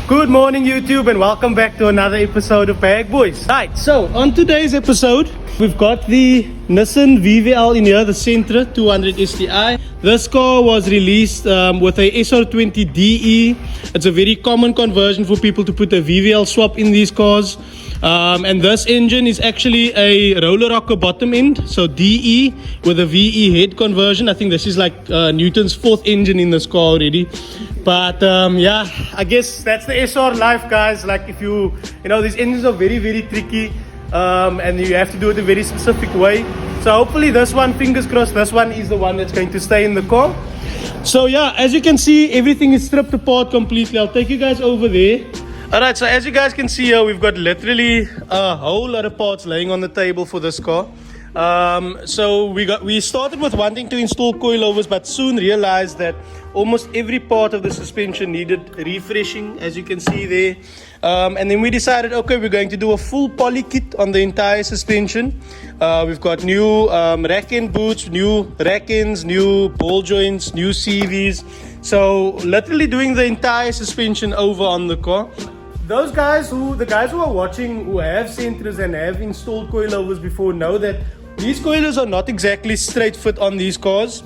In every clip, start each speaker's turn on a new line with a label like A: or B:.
A: Good morning YouTube and welcome back to another episode of Bag Boys. Right, so on today's episode we've got the Nissan VVL in here, the Sentra 200 STI. This car was released with a SR20 DE. It's a very common conversion for people to put a VVL swap in these cars. And this engine is actually a roller rocker bottom end, so DE with a VE head conversion. I think this is like Newton's fourth engine in this car already. But yeah, I guess that's the SR life, guys. Like if you know, these engines are very, very tricky, and you have to do it a very specific way. So hopefully this one, fingers crossed, this one is the one that's going to stay in the car. So yeah, as you can see, everything is stripped apart completely. I'll take you guys over there. Alright, so as you guys can see here, we've got literally a whole lot of parts laying on the table for this car. So we started with wanting to install coilovers, but soon realized that almost every part of the suspension needed refreshing, as you can see there. And then we decided, okay, we're going to do a full poly kit on the entire suspension. We've got new rack end boots, new rack ends, new ball joints, new CVs. So literally doing the entire suspension over on the car. The guys who are watching, who have Sentras and have installed coilovers before, know that these coilers are not exactly straight fit on these cars.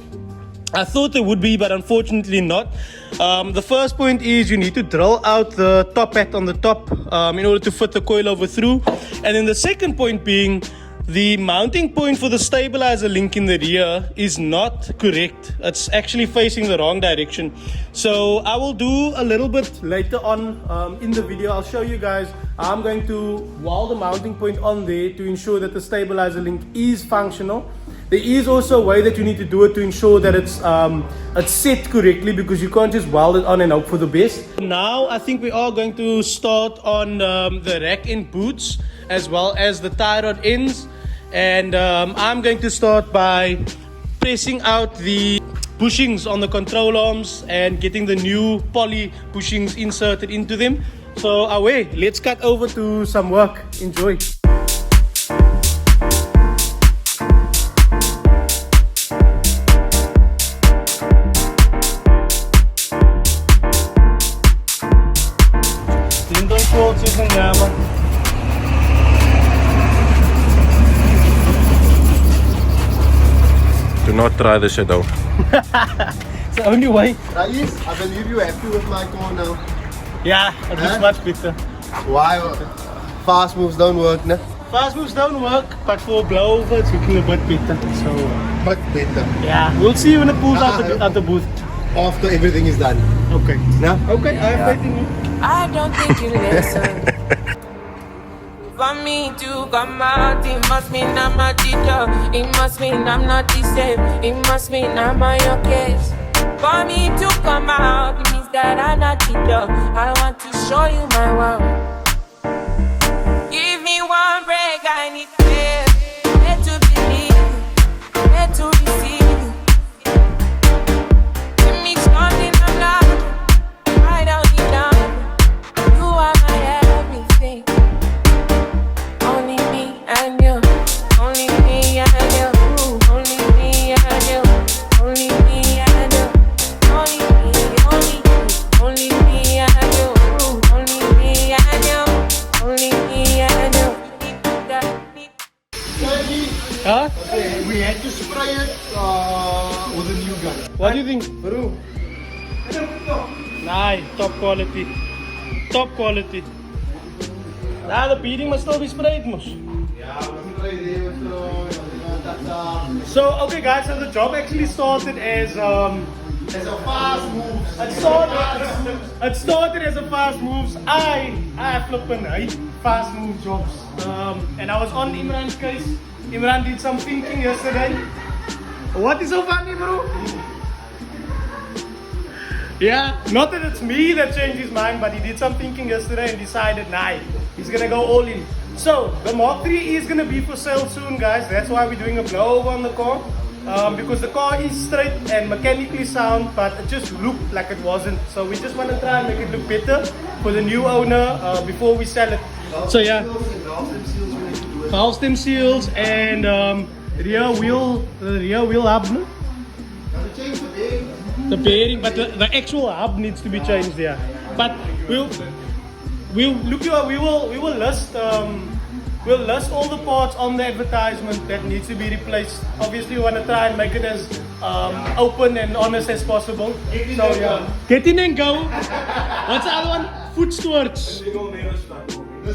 A: I thought they would be, but unfortunately not. The first point is you need to drill out the top hat on the top in order to fit the coilover through. And then the second point being, the mounting point for the stabilizer link in the rear is not correct. It's actually facing the wrong direction. So I will do a little bit later on in the video. I'll show you guys how I'm going to weld the mounting point on there to ensure that the stabilizer link is functional. There is also a way that you need to do it to ensure that it's set correctly, because you can't just weld it on and hope for the best. Now I think we are going to start on the rack end boots as well as the tie rod ends. And I'm going to start by pressing out the bushings on the control arms and getting the new poly bushings inserted into them. So away, let's cut over to some work. Enjoy.
B: Do not try this at all.
A: It's the only way.
C: Raees, I believe you're happy with my car now.
A: Yeah, it looks much better.
C: Why? Fast moves don't work, no?
A: Fast moves don't work, but for blowover it's looking a bit better. So,
C: But better.
A: yeah, we'll see when it pulls out the booth.
C: After everything is done.
A: Okay.
C: No?
A: Okay, I have faith in you.
D: I don't think you listen. For me to come out, it must mean I'm a teacher. It must mean I'm not the same. It must mean I'm on your case. For me to come out, it means that I'm not teacher. I want to show you my world. Give me one break, I need faith. Where to believe, where to receive. Give me something I'm not. I don't need none. You are my everything. Only me and you. Only me and you. Only me and you. Only me and you. Only me, only me and you. Only me and you. Only me and you.
A: Huh?
C: We had to spray it with a new gun.
A: What do you think?
C: Bro.
A: Nah, top quality. Top quality. Nah, the beading must still be sprayed, mos. So, okay guys, so the job actually started as
C: a fast move.
A: it started as a fast moves. I flippin' hate fast move jobs. And I was on Imraan's case. Imraan did some thinking yesterday. What is so funny, bro? Yeah, not that it's me that changed his mind, but he did some thinking yesterday and decided, nah, he's gonna go all in. So, the Mark III is gonna be for sale soon, guys. That's why we're doing a blowover on the car. Because the car is straight and mechanically sound, but it just looked like it wasn't. So we just want to try and make it look better for the new owner before we sell it. So yeah, valve stem seals and rear wheel hub. No? The bearing, but the actual hub needs to be changed there. But we will list we'll list all the parts on the advertisement that needs to be replaced. Obviously, we want to try and make it as open and honest as possible. So yeah, get in and go. What's the other one? Foot stewards.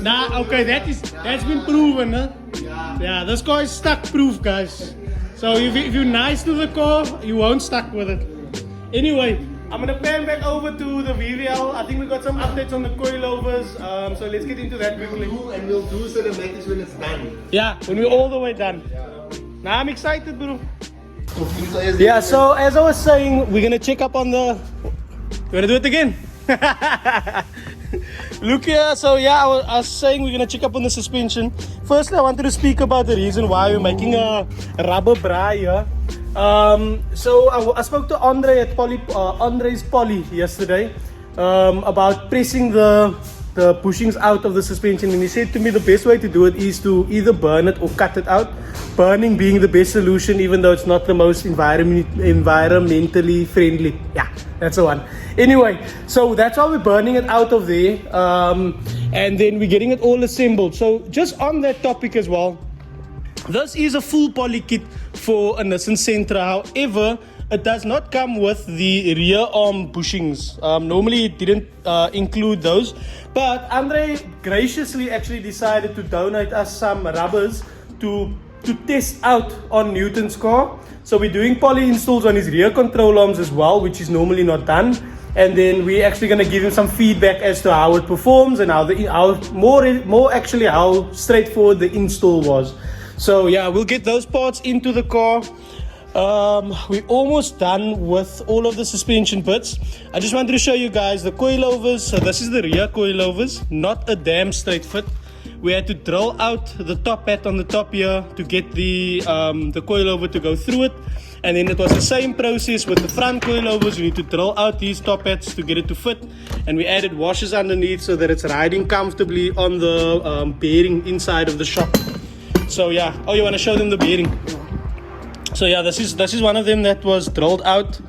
A: Nah, okay, that's been proven, huh? Yeah, this car is stuck proof, guys. So if you're nice to the car, you won't stuck with it. Anyway, I'm gonna pan back over to the VVL. I think we got some updates on the coilovers. So let's get into that quickly.
C: And we'll do cinematics when it's done.
A: Yeah, when we're all the way done. Now I'm excited, bro. Yeah, so as I was saying, we're gonna check up on the. You wanna do it again? Look here, so yeah, I was saying we're gonna check up on the suspension. Firstly, I wanted to speak about the reason why we're making a rubber bra here. So I spoke to Andre at Andre's Poly yesterday about pressing the bushings out of the suspension, and he said to me the best way to do it is to either burn it or cut it out. Burning being the best solution, even though it's not the most environmentally friendly. Yeah, that's the one. Anyway, so that's why we're burning it out of there, and then we're getting it all assembled. So just on that topic as well, this is a full poly kit for a Nissan Sentra. However, it does not come with the rear arm bushings. Normally it didn't include those, but Andre graciously actually decided to donate us some rubbers to test out on Newton's car. So we're doing poly installs on his rear control arms as well, which is normally not done. And then we're actually going to give him some feedback as to how it performs and how how straightforward the install was. So yeah, we'll get those parts into the car. We're almost done with all of the suspension bits. I just wanted to show you guys the coilovers. So this is the rear coilovers, not a damn straight fit. We had to drill out the top hat on the top here to get the coilover to go through it. And then it was the same process with the front coilovers. You need to drill out these top hats to get it to fit. And we added washers underneath so that it's riding comfortably on the bearing inside of the shock. So yeah, oh, you want to show them the bearing? So yeah, this is one of them that was drilled out.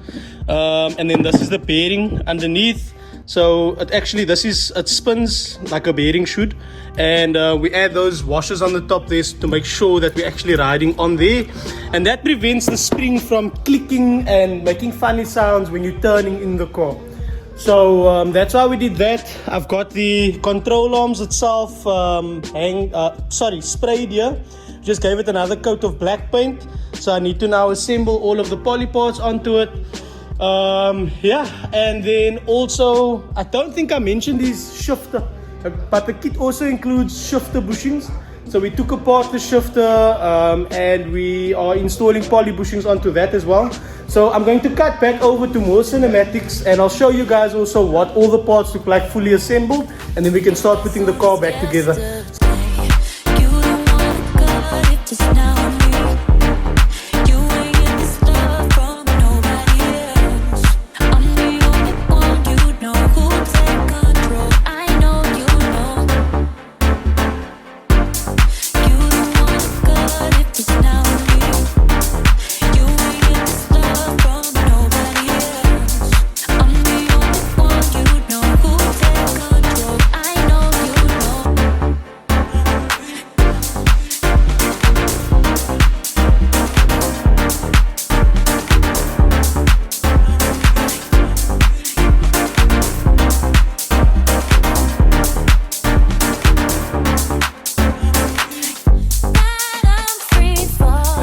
A: And then this is the bearing underneath. So it spins like a bearing should, and we add those washers on the top there to make sure that we're actually riding on there, and that prevents the spring from clicking and making funny sounds when you're turning in the car. So that's why we did that. I've got the control arms itself sprayed here. Just gave it another coat of black paint, so I need to now assemble all of the poly parts onto it. Yeah, and then also I don't think I mentioned these shifter, but the kit also includes shifter bushings. So we took apart the shifter and we are installing poly bushings onto that as well. So I'm going to cut back over to more cinematics, and I'll show you guys also what all the parts look like fully assembled, and then we can start putting the car back together.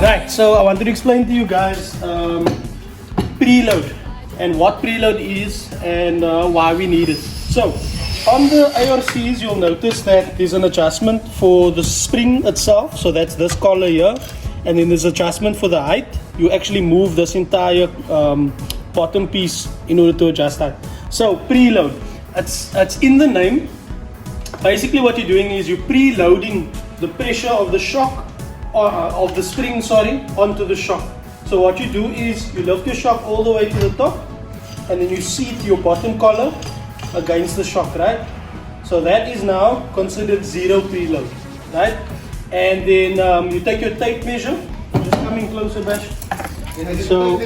A: Right, so I wanted to explain to you guys preload and what preload is and why we need it. So on the ARCs, you'll notice that there's an adjustment for the spring itself. So that's this collar here, and then there's adjustment for the height. You actually move this entire bottom piece in order to adjust that. So preload, it's in the name. Basically what you're doing is you're preloading the pressure of the shock of the spring, onto the shock. So what you do is you lift your shock all the way to the top, and then you seat your bottom collar against the shock, right? So that is now considered zero preload, right? And then you take your tape measure. Just coming closer, Bash. So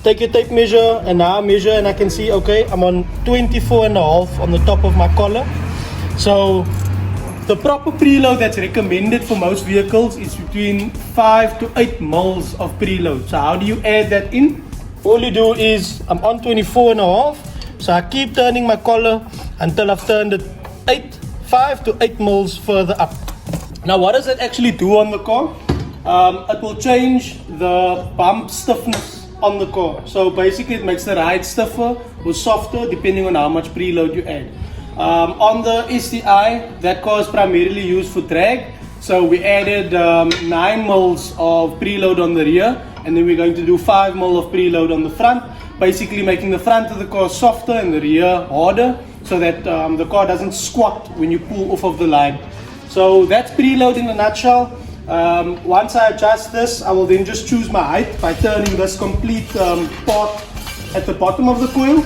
A: take your tape measure, and now I measure, and I can see, okay, I'm on 24.5 on the top of my collar. So the proper preload that's recommended for most vehicles is between 5 to 8 mils of preload. So how do you add that in? All you do is, I'm on 24 and a half, so I keep turning my collar until I've turned it 5 to 8 mils further up. Now what does it actually do on the car? It will change the bump stiffness on the car. So basically it makes the ride stiffer or softer depending on how much preload you add. On the STI, that car is primarily used for drag. So we added 9 mils of preload on the rear, and then we're going to do 5 mil of preload on the front, basically making the front of the car softer and the rear harder, so that the car doesn't squat when you pull off of the line. So that's preload in a nutshell. Once I adjust this, I will then just choose my height by turning this complete part at the bottom of the coil,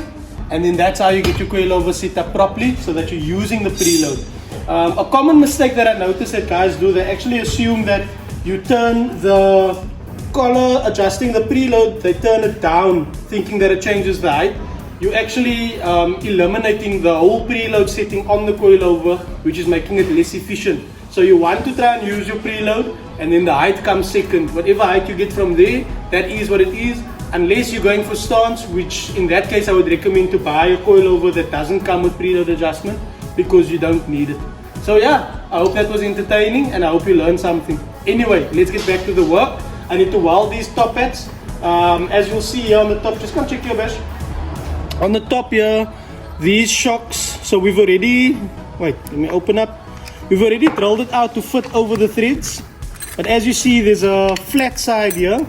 A: and then that's how you get your coilover set up properly so that you're using the preload. A common mistake that I noticed that guys do, they actually assume that you turn the collar adjusting the preload, they turn it down thinking that it changes the height. You're actually eliminating the whole preload setting on the coilover, which is making it less efficient. So you want to try and use your preload, and then the height comes second. Whatever height you get from there, that is what it is. Unless you're going for stance, which in that case I would recommend to buy a coilover that doesn't come with preload adjustment, because you don't need it. So yeah, I hope that was entertaining and I hope you learned something. Anyway, let's get back to the work. I need to weld these top hats. As you'll see here on the top, just come check your bash. On the top here, these shocks, so we've already, wait, let me open up. We've already drilled it out to fit over the threads. But as you see, there's a flat side here.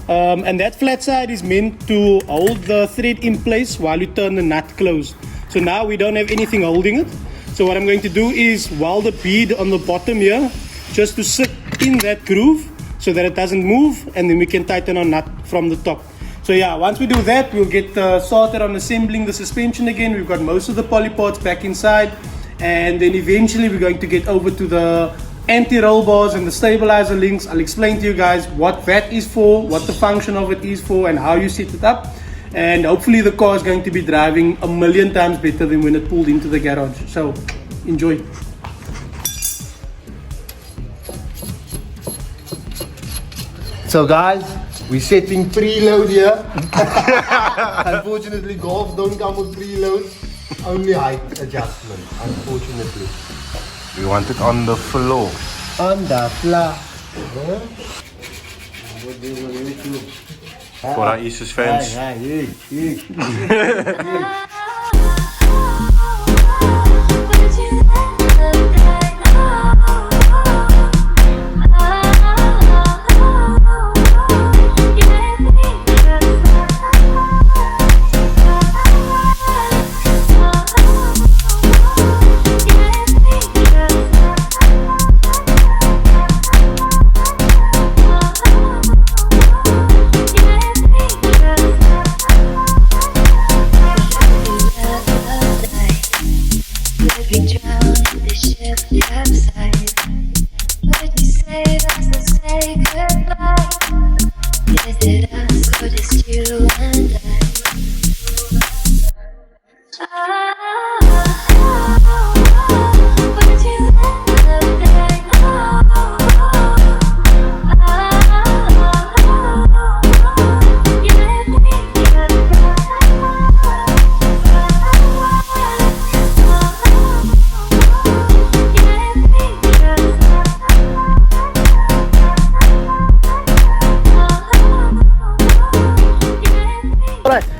A: And that flat side is meant to hold the thread in place while you turn the nut closed. So now we don't have anything holding it. So what I'm going to do is weld a bead on the bottom here, just to sit in that groove so that it doesn't move, and then we can tighten our nut from the top. So yeah, once we do that, we'll get started on assembling the suspension again. We've got most of the poly parts back inside, and then eventually we're going to get over to the anti-roll bars and the stabilizer links. I'll explain to you guys what that is for, what the function of it is for, and how you set it up. And hopefully the car is going to be driving 1,000,000 times better than when it pulled into the garage. So enjoy.
C: So guys, we're setting preload here. Unfortunately, Golfs don't come with preload. Only height adjustment, unfortunately.
B: We want it on the floor.
C: On the floor.
B: For our Raees fans.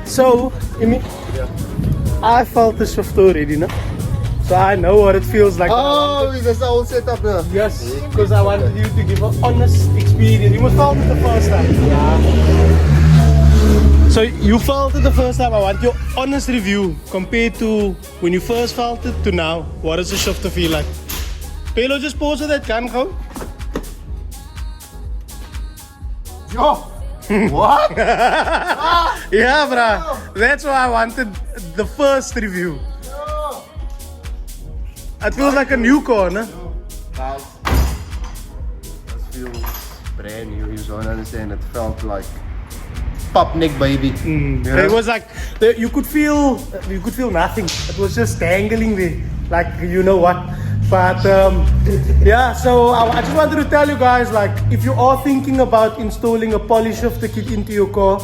A: So, I felt the shift already, no? So I know what it feels like.
C: Oh, is this all set up now?
A: Yes, because I wanted you to give an honest experience. You must felt it the first time. Yeah. So you felt it the first time. I want your honest review compared to when you first felt it to now. What does the shifter feel like? Pelo, just pause with that gun, go.
C: Yo! What?
A: Yeah, bruh. That's why I wanted the first review. It feels like a new car, no?
C: Guys, this feels brand new. You don't understand. It felt like pop neck, baby.
A: Yeah. It was like you could feel nothing. It was just dangling there. like you know what. But yeah, so I just wanted to tell you guys, like, if you are thinking about installing a poly shifter kit into your car,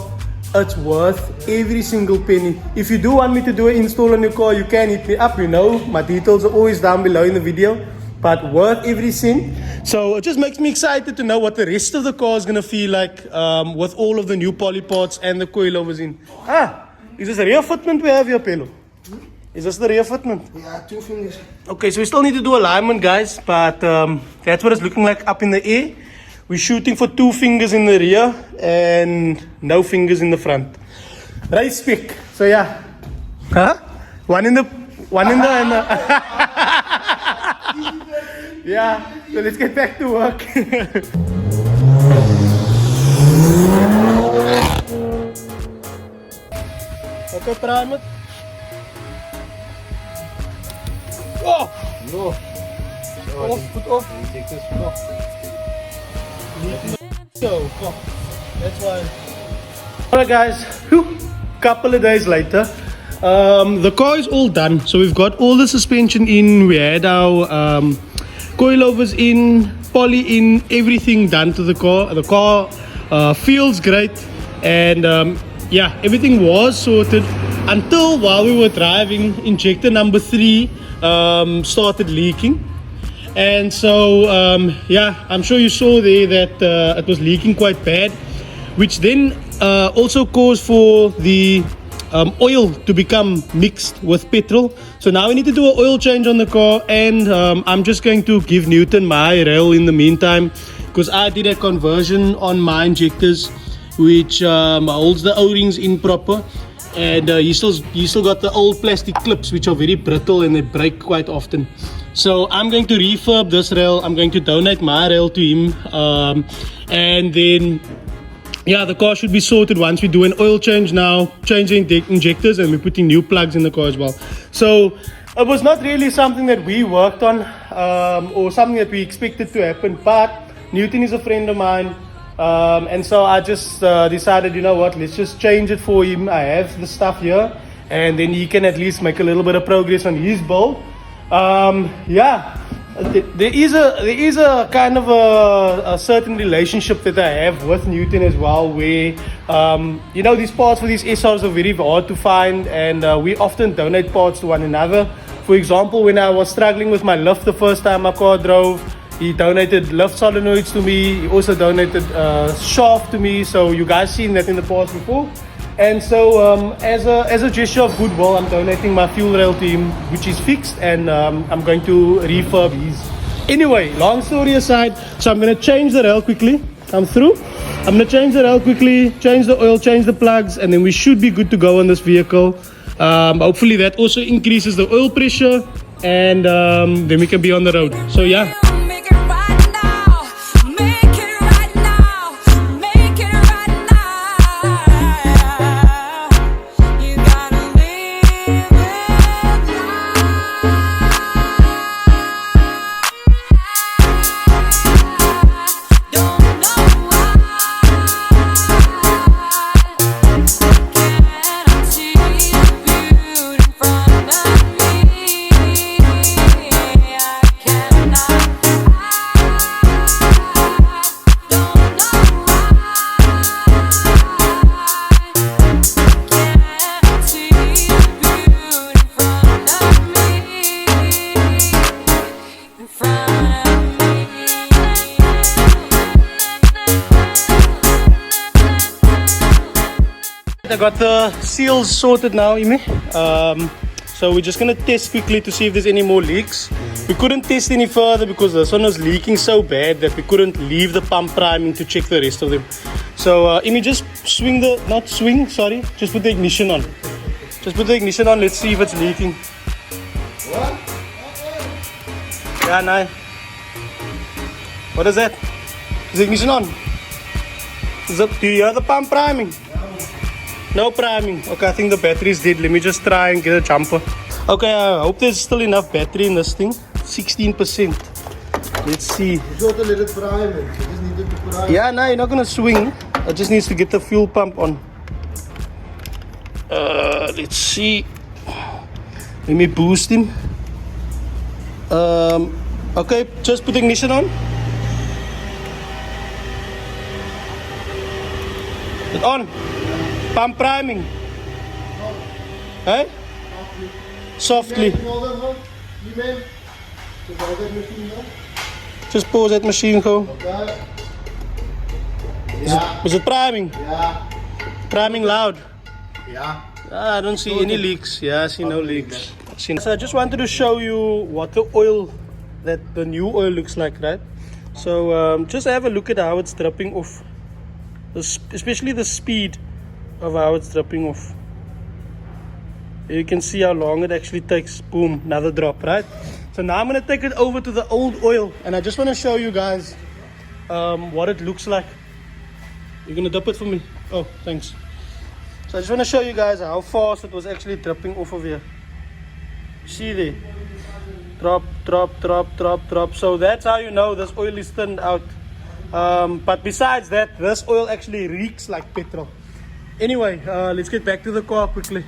A: it's worth every single penny. If you do want me to do an install on your car, you can hit me up. You know, my details are always down below in the video. But worth every cent. So it just makes me excited to know what the rest of the car is gonna feel like with all of the new poly parts and the coilovers in. Is this a rear fitment we have here, Pelo? Is this the rear fitment?
C: Yeah, 2 fingers.
A: Okay, so we still need to do alignment, guys, but that's what it's looking like up in the air. We're shooting for 2 fingers in the rear and no fingers in the front. Race spec. So yeah. One in the and yeah, so let's get back to work. Okay, primer. Oh!
C: No.
A: Off, put off.
C: Injectors put off.
A: So, that's why. Alright guys, couple of days later. The car is all done. So we've got all the suspension in. We had our coilovers in, poly in, everything done to the car. The car feels great, and yeah, everything was sorted until while we were driving, injector number 3 started leaking. And so yeah, I'm sure you saw there that it was leaking quite bad, which then also caused for the oil to become mixed with petrol. So now we need to do an oil change on the car, and I'm just going to give Newton my rail in the meantime, because I did a conversion on my injectors, which holds the O-rings in proper, and you still got the old plastic clips which are very brittle and they break quite often. So I'm going to refurb this rail. I'm going to donate my rail to him, and then yeah, the car should be sorted once we do an oil change now, changing the injectors, and we're putting new plugs in the car as well. So it was not really something that we worked on or something that we expected to happen, but Newton is a friend of mine, and so I just decided, you know what, let's just change it for him. I have the stuff here, and then he can at least make a little bit of progress on his build. Yeah, there is a kind of a certain relationship that I have with Newton as well, where you know, these parts for these SRs are very hard to find, and we often donate parts to one another. For example, when I was struggling with my lift the first time my car drove, he donated lift solenoids to me. He also donated shaft to me. So you guys seen that in the past before. And so as a gesture of goodwill, I'm donating my fuel rail to him, which is fixed, and I'm going to refurb his. Anyway, long story aside, so I'm going to change the rail quickly. I'm through. I'm going to change the rail quickly, change the oil, change the plugs, and then we should be good to go on this vehicle. Hopefully that also increases the oil pressure, and then we can be on the road. So yeah.
D: Make it right now. Make it right now. Make it right now. You gotta live it now. Don't know why. Can I see the beauty in front of me? I cannot. Don't know why. Can't see the beauty in front of me. In front of
A: I got the seals sorted now, Imi. So we're just gonna test quickly to see if there's any more leaks. We couldn't test any further because this one was leaking so bad that we couldn't leave the pump priming to check the rest of them. So Imi, just just put the ignition on. Just put the ignition on, let's see if it's leaking.
C: What?
A: Yeah, no. What is that? Is the ignition on? Do you hear the pump priming? No priming. Okay, I think the battery is dead. Let me just try and get a jumper. Okay, I hope there's still enough battery in this thing. 16%. Let's see.
C: You got to let it prime it. You just need it to prime.
A: Yeah, no, you're not gonna swing. It just needs to get the fuel pump on. Let's see. Let me boost him. Okay, just put ignition on. Put on. Pump priming. Hey? Softly. Just pause that machine go. Is it priming?
C: Yeah.
A: Priming loud.
C: Yeah.
A: I don't see any leaks. Yeah, I see no leaks. So I just wanted to show you what the oil, that the new oil looks like, right? So just have a look at how it's dripping off, especially the speed of how it's dripping off. You can see how long it actually takes. Boom, another drop, right? So now I'm gonna take it over to the old oil, and I just want to show you guys what it looks like. You're gonna dip it for me? Oh, thanks. So I just want to show you guys how fast it was actually dripping off of here. See there? Drop, drop, drop, drop, drop. So that's how you know this oil is thinned out. But besides that, this oil actually reeks like petrol. Anyway, let's get back to the car quickly.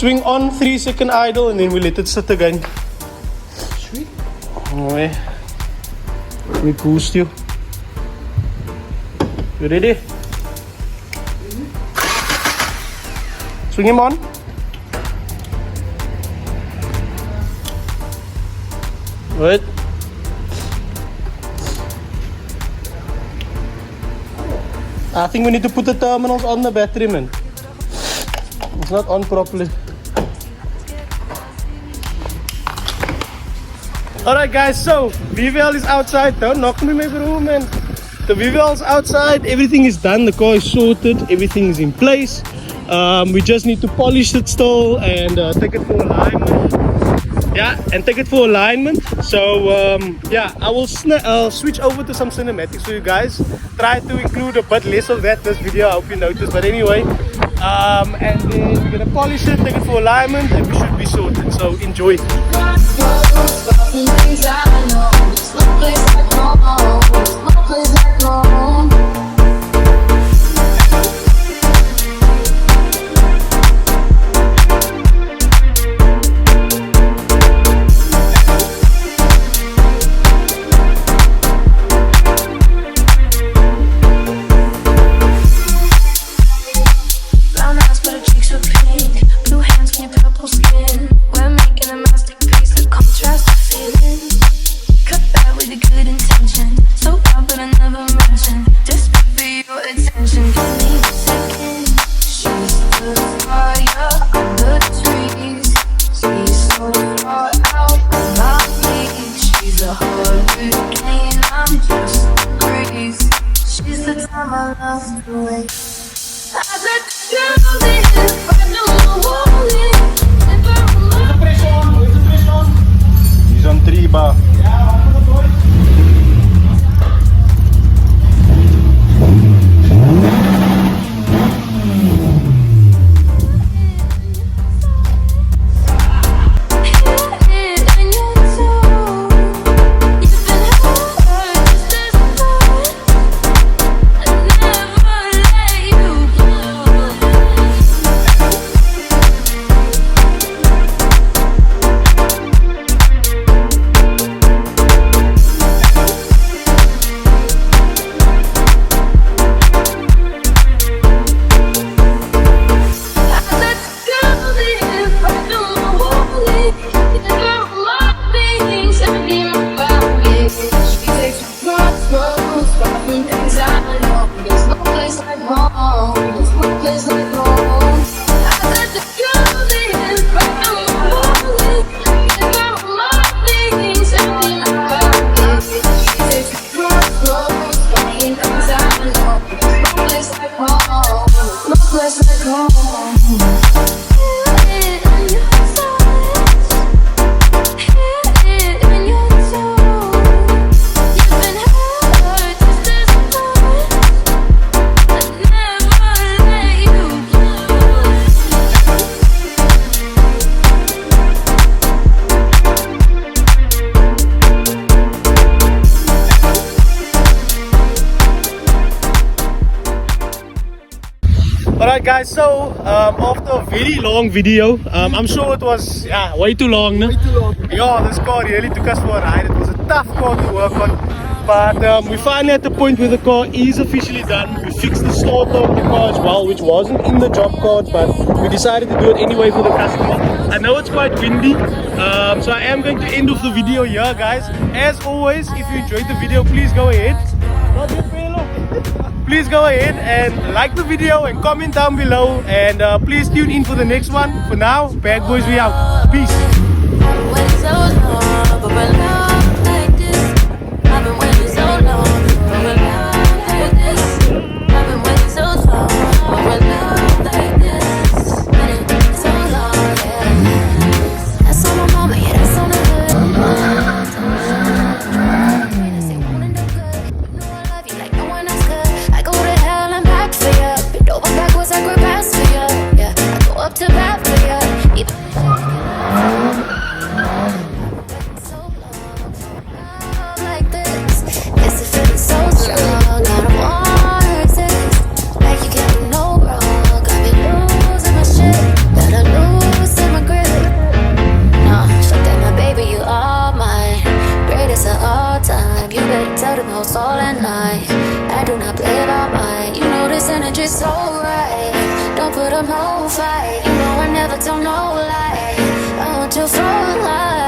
A: Swing on, 3-second idle, and then we let it sit again.
C: Sweet.
A: Alright. Let me boost you. You ready? Swing him on. Right. I think we need to put the terminals on the battery, man. It's not on properly. Alright guys, so VVL is outside. Don't knock me, my bro, man. The VVL is outside, everything is done, the car is sorted, everything is in place. We just need to polish it still and take it for alignment. Yeah, and take it for alignment. So yeah, I'll switch over to some cinematics for you guys. Try to include a bit less of that this video, I hope you noticed. But anyway, and then we're gonna polish it, take it for alignment, and we should be sorted. So enjoy.
B: He's on 3 bar.
A: Alright guys, so after a very long video, I'm sure it was way too long. No? Yeah, this car really took us for a ride. It was a tough car to work on. But we finally at the point where the car is officially done. We fixed the starter of the car as well, which wasn't in the job card, but we decided to do it anyway for the customer. I know it's quite windy, so I am going to end off the video here guys. As always, if you enjoyed the video, please go ahead. Please go ahead and like the video and comment down below, and please tune in for the next one. For now, Bag Boys, we out. Peace.
E: I do not play by mine. You know this energy's so right. Don't put up no fight. You know I never tell no lie. I want you for life.